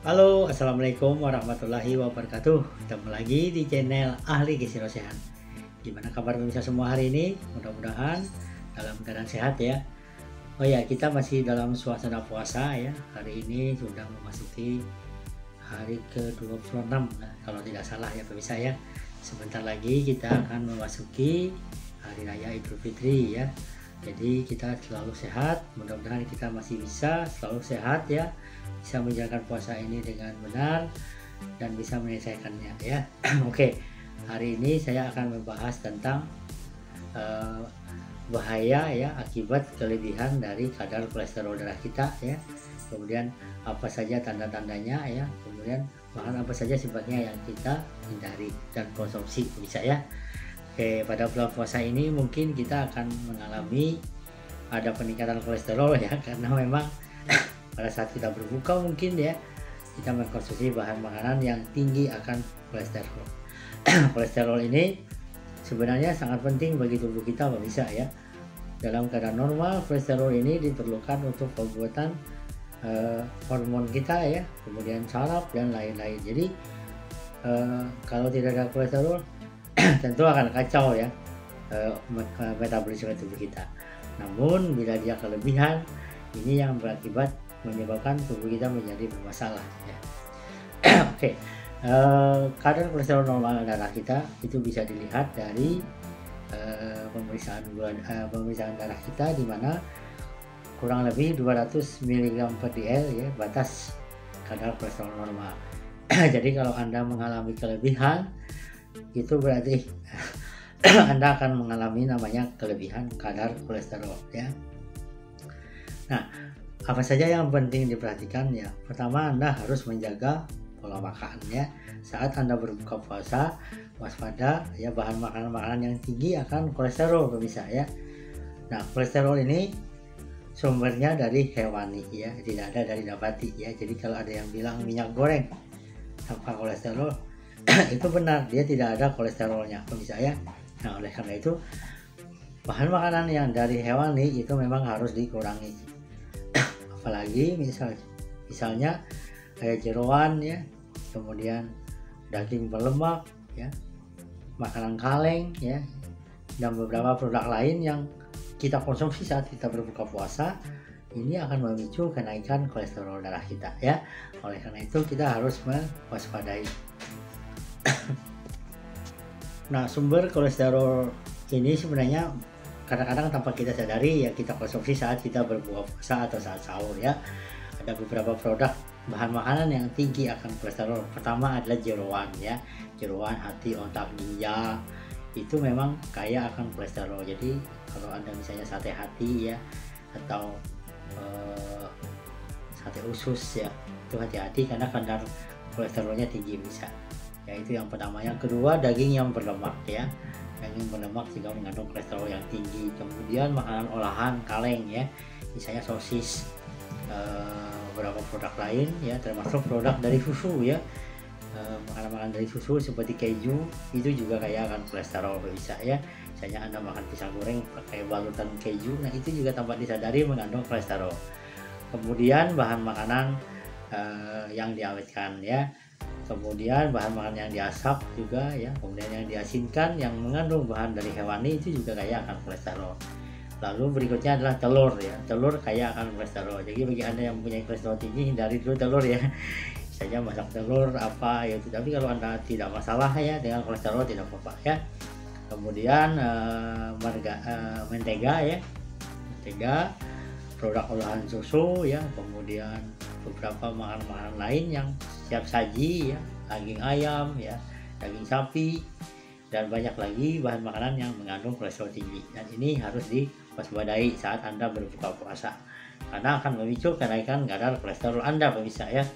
Halo, assalamualaikum warahmatullahi wabarakatuh. Ketemu lagi di channel Ahli Gizi Sehat. Gimana kabar pemirsa semua hari ini? Mudah-mudahan dalam keadaan sehat ya. Oh ya, kita masih dalam suasana puasa ya. Hari ini sudah memasuki hari ke-26 kalau tidak salah ya pemirsa ya. Sebentar lagi kita akan memasuki hari raya Idul Fitri ya. Jadi kita selalu sehat, mudah-mudahan kita masih bisa selalu sehat ya, bisa menjalankan puasa ini dengan benar dan bisa menyelesaikannya ya. Oke, hari ini saya akan membahas tentang bahaya ya akibat kelebihan dari kadar kolesterol darah kita ya. Kemudian apa saja tanda-tandanya ya, kemudian bahan apa saja sebaiknya yang kita hindari dan konsumsi bisa ya. Oke, pada bulan puasa ini mungkin kita akan mengalami ada peningkatan kolesterol ya, karena memang pada saat kita berbuka mungkin ya kita mengkonsumsi bahan makanan yang tinggi akan kolesterol. Kolesterol ini sebenarnya sangat penting bagi tubuh kita bisa ya. Dalam keadaan normal kolesterol ini diperlukan untuk pembuatan hormon kita ya, kemudian saraf dan lain-lain. Jadi kalau tidak ada kolesterol tentu akan kacau ya metabolisme tubuh kita. Namun bila dia kelebihan, ini yang berakibat menyebabkan tubuh kita menjadi bermasalah ya. Oke, kadar kolesterol normal darah kita itu bisa dilihat dari pemeriksaan darah kita, di mana kurang lebih 200 mg per dl ya batas kadar kolesterol normal. Jadi kalau Anda mengalami kelebihan, itu berarti Anda akan mengalami namanya kelebihan kadar kolesterol ya. Nah, apa saja yang penting diperhatikan ya? Pertama, Anda harus menjaga pola makan ya. Saat Anda berbuka puasa, waspada ya bahan makanan-makanan yang tinggi akan kolesterol bisa ya. Nah, kolesterol ini sumbernya dari hewani ya, tidak ada dari nabati ya. Jadi kalau ada yang bilang minyak goreng tanpa kolesterol, itu benar, dia tidak ada kolesterolnya bisa ya. Nah, oleh karena itu bahan makanan yang dari hewani itu memang harus dikurangi. Apalagi misalnya kayak jeroan ya, kemudian daging berlemak ya, makanan kaleng ya, dan beberapa produk lain yang kita konsumsi saat kita berbuka puasa, ini akan memicu kenaikan kolesterol darah kita ya. Oleh karena itu kita harus mewaspadai. Nah, sumber kolesterol ini sebenarnya kadang-kadang tanpa kita sadari ya kita konsumsi saat kita berbuka puasa atau saat sahur ya. Ada beberapa produk bahan makanan yang tinggi akan kolesterol. Pertama adalah jeroan ya, jeroan, hati, otak, ginjal, itu memang kaya akan kolesterol. Jadi kalau Anda misalnya sate hati ya, atau sate usus ya, itu hati-hati karena kadar kolesterolnya tinggi bisa. Ya, itu yang pertama. Yang kedua, daging yang berlemak ya. Daging berlemak juga mengandung kolesterol yang tinggi. Kemudian makanan olahan kaleng ya, misalnya sosis, beberapa produk lain ya, termasuk produk dari susu ya. Makanan-makanan dari susu seperti keju itu juga kaya akan kolesterol bisa ya. Misalnya Anda makan pisang goreng pakai balutan keju, nah itu juga tanpa disadari mengandung kolesterol. Kemudian bahan makanan yang diawetkan ya, kemudian bahan makanan yang diasap juga ya, kemudian yang diasinkan yang mengandung bahan dari hewani itu juga kaya akan kolesterol. Lalu berikutnya adalah telur ya, telur kaya akan kolesterol. Jadi bagi Anda yang mempunyai kolesterol tinggi, hindari dulu telur ya. Misalnya masak telur apa ya, tapi kalau Anda tidak masalah ya dengan kolesterol tidak apa-apa ya. Kemudian mentega ya, mentega, produk olahan susu ya, kemudian beberapa makanan-makanan lain yang siap saji ya, daging ayam ya, daging sapi, dan banyak lagi bahan makanan yang mengandung kolesterol tinggi. Dan ini harus diwaspadai saat Anda berbuka puasa, karena akan memicu kenaikan kadar kolesterol Anda pemirsa ya.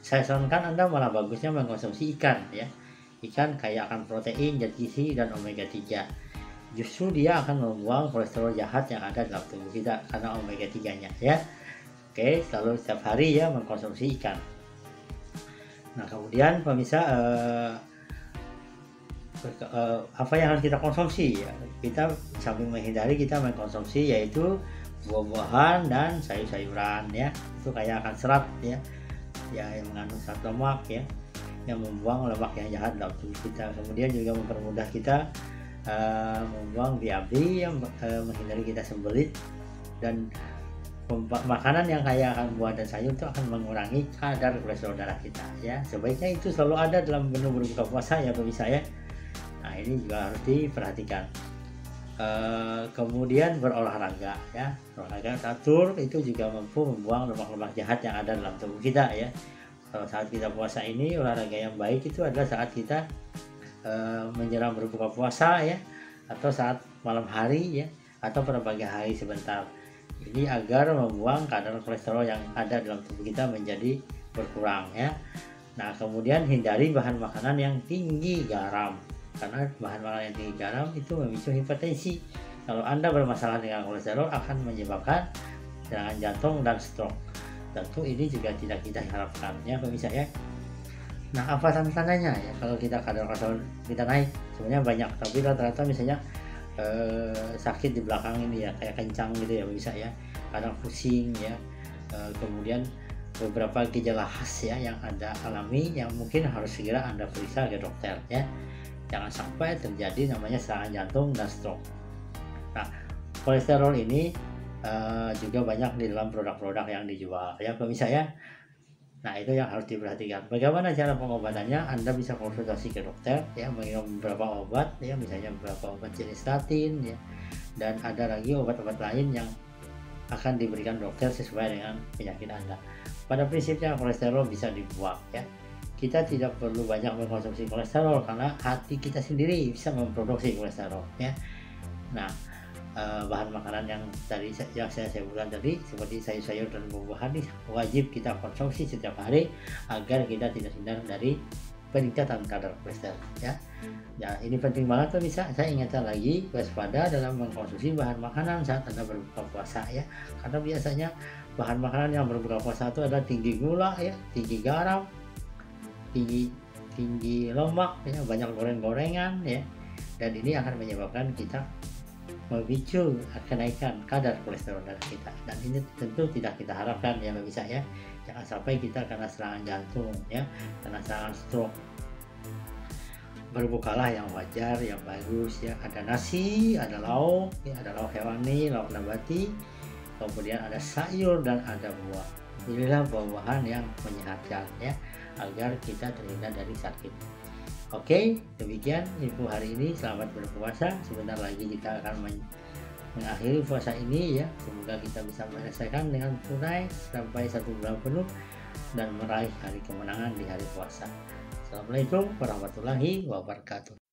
Saya sarankan Anda malah bagusnya mengkonsumsi ikan ya. Ikan kaya akan protein, zat gizi, dan omega 3. Justru dia akan membuang kolesterol jahat yang ada dalam tubuh kita karena omega 3-nya ya. Oke, selalu setiap hari ya mengkonsumsi ikan. Nah, kemudian pemirsa apa yang harus kita konsumsi ya? Kita samping menghindari, kita mengkonsumsi yaitu buah-buahan dan sayur-sayuran ya. Itu kaya akan serat ya. ya yang mengandung zat lemak ya, yang membuang lemak yang jahat dalam tubuh kita. Kemudian juga mempermudah kita membuang BAB, yang menghindari kita sembelit. Dan makanan yang kaya akan buah dan sayur itu akan mengurangi kadar kolesterol darah kita ya. Sebaiknya itu selalu ada dalam menu berbuka puasa ya pemirsa ya. Nah ini juga harus diperhatikan. Kemudian berolahraga ya, olahraga teratur itu juga mampu membuang lemak-lemak jahat yang ada dalam tubuh kita ya. Kalau saat kita puasa ini, olahraga yang baik itu adalah saat kita menjelang berbuka puasa ya, atau saat malam hari ya, atau pada pagi hari sebentar. Ini agar membuang kadar kolesterol yang ada dalam tubuh kita menjadi berkurang ya. Nah kemudian hindari bahan makanan yang tinggi garam, karena bahan makanan yang tinggi garam itu memicu hipertensi. Kalau Anda bermasalah dengan kolesterol akan menyebabkan serangan jantung dan stroke. Tentu ini juga tidak kita harapkan ya pemirsa ya. Nah apa tanda-tandanya ya kalau kita kadar kolesterol kita naik? Sebenarnya banyak, tapi rata-rata misalnya sakit di belakang ini ya, kayak kencang gitu ya pemirsa ya, kadang pusing ya, kemudian beberapa gejala khas ya yang Anda alami yang mungkin harus segera Anda periksa ke dokter ya. Jangan sampai terjadi namanya serangan jantung dan stroke. Nah kolesterol ini juga banyak di dalam produk-produk yang dijual ya pemirsa ya. Nah itu yang harus diperhatikan. Bagaimana cara pengobatannya? Anda bisa konsultasi ke dokter ya, mengingat beberapa obat ya, misalnya beberapa obat jenis statin ya, dan ada lagi obat-obat lain yang akan diberikan dokter sesuai dengan penyakit Anda. Pada prinsipnya kolesterol bisa dibuang ya. Kita tidak perlu banyak mengkonsumsi kolesterol karena hati kita sendiri bisa memproduksi kolesterol ya. Nah bahan makanan yang tadi yang saya sebutkan tadi seperti sayur-sayur dan buah-buahan wajib kita konsumsi setiap hari agar kita tidak hindar dari peningkatan kadar kolesterol ya. Ya ini penting banget pemirsa. Saya ingatkan lagi, waspada dalam mengkonsumsi bahan makanan saat Anda berbuka puasa ya, karena biasanya bahan makanan yang berbuka puasa itu ada tinggi gula ya, tinggi garam, tinggi lemak ya, banyak goreng-gorengan ya, dan ini akan menyebabkan kita memicu kenaikan kadar kolesterol darah kita, dan ini tentu tidak kita harapkan ya pemirsa ya. Jangan sampai kita kena serangan jantung ya, kena serangan stroke. Berbukalah yang wajar, yang bagus ya, ada nasi, ada lauk ya, ada lauk hewani, lauk nabati, kemudian ada sayur dan ada buah. Inilah buah-buahan yang menyehatkan ya, agar kita terhindar dari sakit. Oke, demikian info hari ini. Selamat berpuasa. Sebentar lagi kita akan mengakhiri puasa ini ya. Semoga kita bisa menyelesaikan dengan tunai sampai 1 bulan penuh dan meraih hari kemenangan di hari puasa. Assalamualaikum warahmatullahi wabarakatuh.